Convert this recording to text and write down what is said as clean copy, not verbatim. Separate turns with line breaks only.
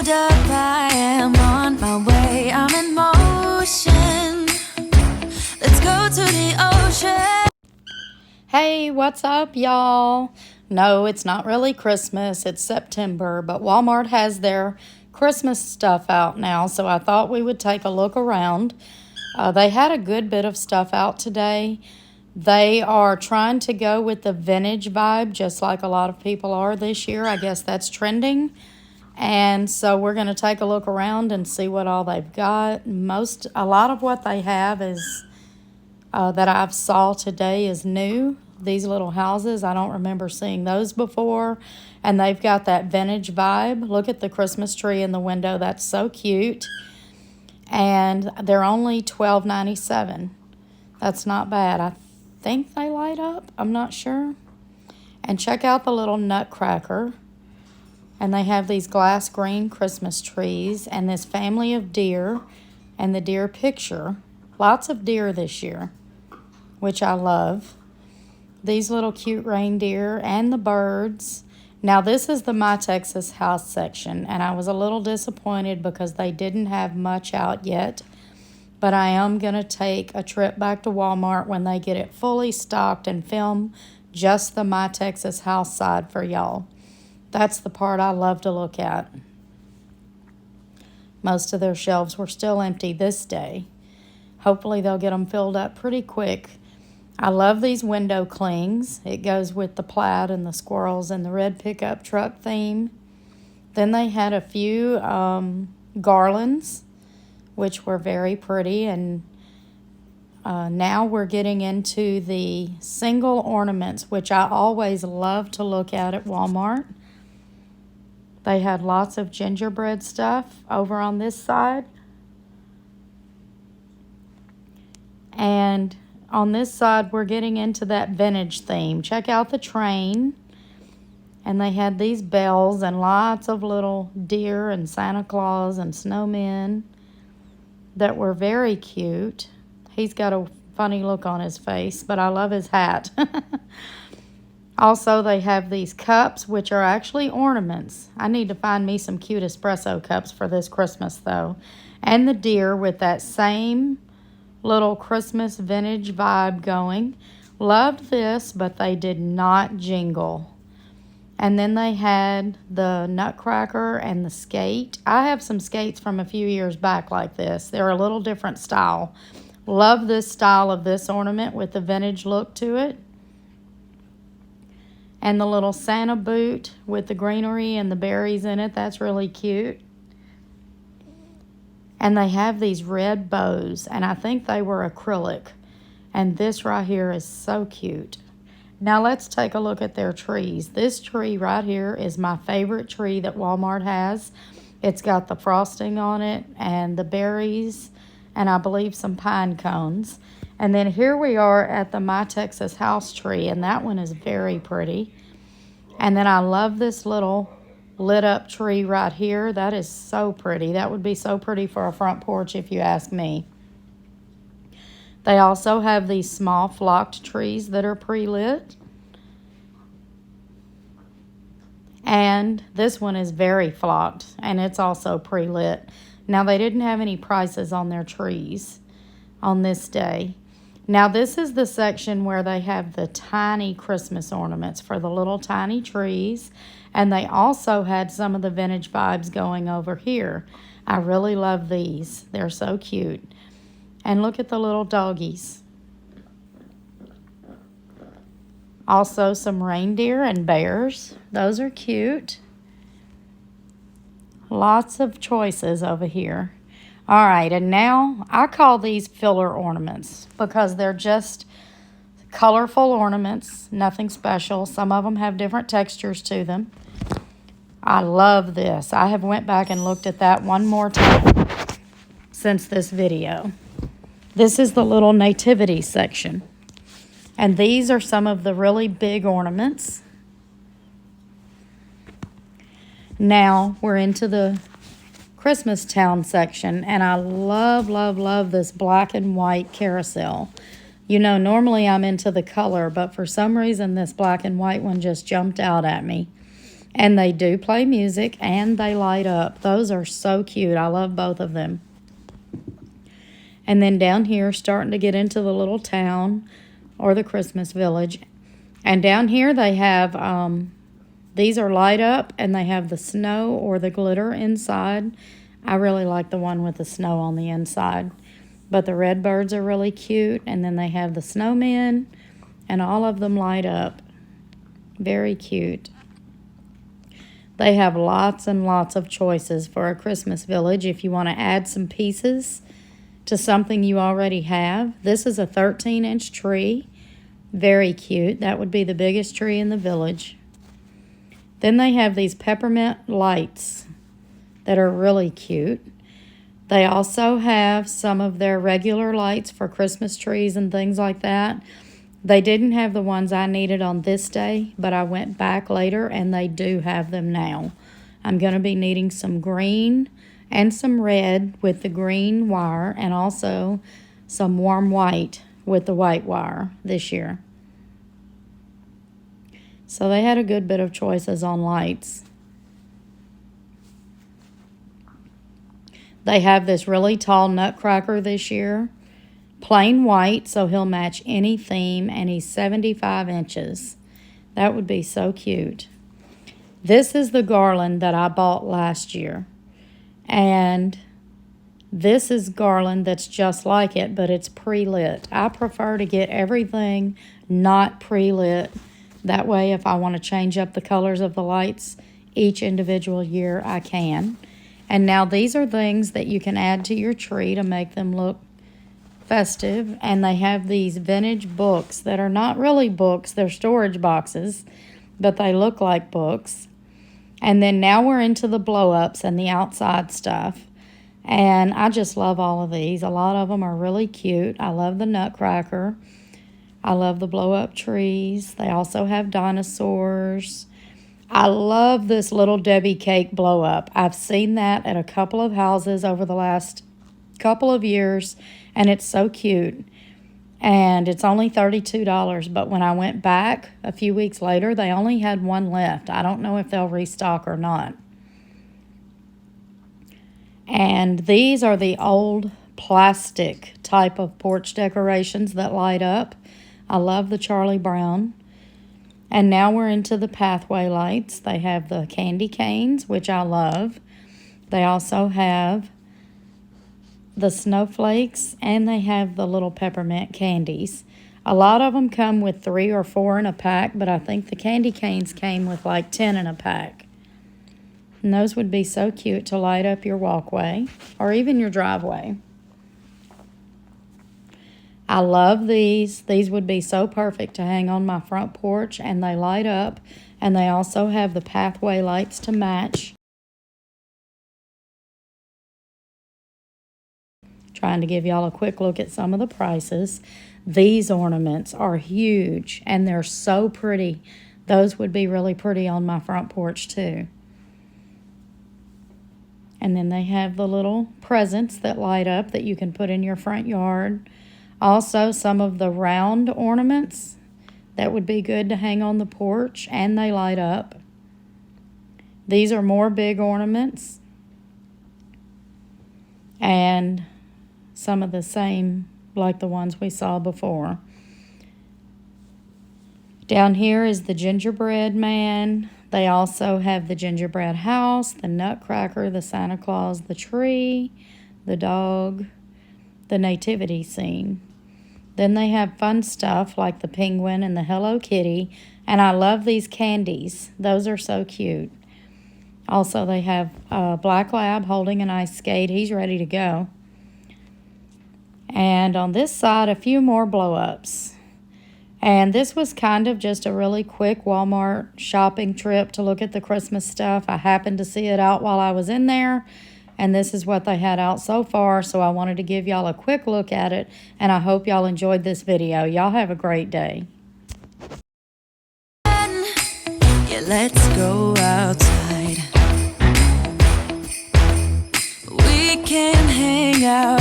Hold up, I am on my way. I'm in motion. Let's go to the ocean.
Hey, what's up, y'all? No, it's not really Christmas. It's September, but Walmart has their Christmas stuff out now, so I thought we would take a look around. They had a good bit of stuff out today. They are trying to go with the vintage vibe, just like a lot of people are this year. I guess that's trending. And so we're going to take a look around and see what all they've got. A lot of what they have is that I've saw today is new. These little houses, I don't remember seeing those before. And they've got that vintage vibe. Look at the Christmas tree in the window. That's so cute. And they're only $12.97. That's not bad. I think they light up. I'm not sure. And check out the little nutcracker. And they have these glass green Christmas trees and this family of deer and the deer picture. Lots of deer this year, which I love. These little cute reindeer and the birds. Now this is the My Texas House section, and I was a little disappointed because they didn't have much out yet. But I am going to take a trip back to Walmart when they get it fully stocked and film just the My Texas House side for y'all. That's the part I love to look at. Most of their shelves were still empty this day. Hopefully they'll get them filled up pretty quick. I love these window clings. It goes with the plaid and the squirrels and the red pickup truck theme. Then they had a few garlands, which were very pretty. And now we're getting into the single ornaments, which I always love to look at Walmart. They had lots of gingerbread stuff over on this side. And on this side, we're getting into that vintage theme. Check out the train. And they had these bells and lots of little deer and Santa Claus and snowmen that were very cute. He's got a funny look on his face, but I love his hat. Also, they have these cups, which are actually ornaments. I need to find me some cute espresso cups for this Christmas, though. And the deer with that same little Christmas vintage vibe going. Loved this, but they did not jingle. And then they had the nutcracker and the skate. I have some skates from a few years back like this. They're a little different style. Love this style of this ornament with the vintage look to it. And the little Santa boot with the greenery and the berries in it. That's really cute. And they have these red bows. And I think they were acrylic. And this right here is so cute. Now let's take a look at their trees. This tree right here is my favorite tree that Walmart has. It's got the frosting on it and the berries and I believe some pine cones. And then here we are at the My Texas House tree, and that one is very pretty. And then I love this little lit up tree right here. That is so pretty. That would be so pretty for a front porch if you ask me. They also have these small flocked trees that are pre-lit. And this one is very flocked, and it's also pre-lit. Now, they didn't have any prices on their trees on this day. Now, this is the section where they have the tiny Christmas ornaments for the little tiny trees. And they also had some of the vintage vibes going over here. I really love these. They're so cute. And look at the little doggies. Also some reindeer and bears. Those are cute. Lots of choices over here. All right, and now I call these filler ornaments because they're just colorful ornaments, nothing special. Some of them have different textures to them. I love this. I have went back and looked at that one more time since this video. This is the little nativity section. And these are some of the really big ornaments. Now we're into the Christmas Town section, and I love, love, love this black and white carousel. You know, normally I'm into the color, but for some reason this black and white one just jumped out at me. And they do play music and they light up. Those are so cute. I love both of them. And then down here, starting to get into the little town or the Christmas village. And down here they have, these are light up and they have the snow or the glitter inside. I really like the one with the snow on the inside. But the red birds are really cute. And then they have the snowmen and all of them light up. Very cute. They have lots and lots of choices for a Christmas village if you want to add some pieces to something you already have. This is a 13-inch tree. Very cute. That would be the biggest tree in the village. Then they have these peppermint lights that are really cute. They also have some of their regular lights for Christmas trees and things like that. They didn't have the ones I needed on this day, but I went back later and they do have them now. I'm going to be needing some green and some red with the green wire and also some warm white with the white wire this year. So they had a good bit of choices on lights. They have this really tall nutcracker this year. Plain white, so he'll match any theme, and he's 75 inches. That would be so cute. This is the garland that I bought last year. And this is garland that's just like it, but it's pre-lit. I prefer to get everything not pre-lit. That way, if I want to change up the colors of the lights each individual year, I can. And now these are things that you can add to your tree to make them look festive. And they have these vintage books that are not really books. They're storage boxes, but they look like books. And then now we're into the blow-ups and the outside stuff. And I just love all of these. A lot of them are really cute. I love the nutcracker. I love the blow-up trees. They also have dinosaurs. I love this Little Debbie cake blow-up. I've seen that at a couple of houses over the last couple of years, and it's so cute. And it's only $32, but when I went back a few weeks later, they only had one left. I don't know if they'll restock or not. And these are the old plastic type of porch decorations that light up. I love the Charlie Brown. And now we're into the pathway lights. They have the candy canes, which I love. They also have the snowflakes, and they have the little peppermint candies. A lot of them come with 3 or 4 in a pack, but I think the candy canes came with like 10 in a pack. And those would be so cute to light up your walkway or even your driveway. I love these. These would be so perfect to hang on my front porch, and they light up, and they also have the pathway lights to match. Trying to give y'all a quick look at some of the prices. These ornaments are huge, and they're so pretty. Those would be really pretty on my front porch too. And then they have the little presents that light up that you can put in your front yard. Also, some of the round ornaments that would be good to hang on the porch, and they light up. These are more big ornaments. And some of the same like the ones we saw before. Down here is the gingerbread man. They also have the gingerbread house, the nutcracker, the Santa Claus, the tree, the dog, the nativity scene. Then they have fun stuff like the penguin and the Hello Kitty. And I love these candies. Those are so cute. Also, they have a black lab holding an ice skate. He's ready to go. And on this side, a few more blow-ups. And this was kind of just a really quick Walmart shopping trip to look at the Christmas stuff. I happened to see it out while I was in there. And this is what they had out so far. So I wanted to give y'all a quick look at it. And I hope y'all enjoyed this video. Y'all have a great day.
Yeah, let's go outside. We can hang out.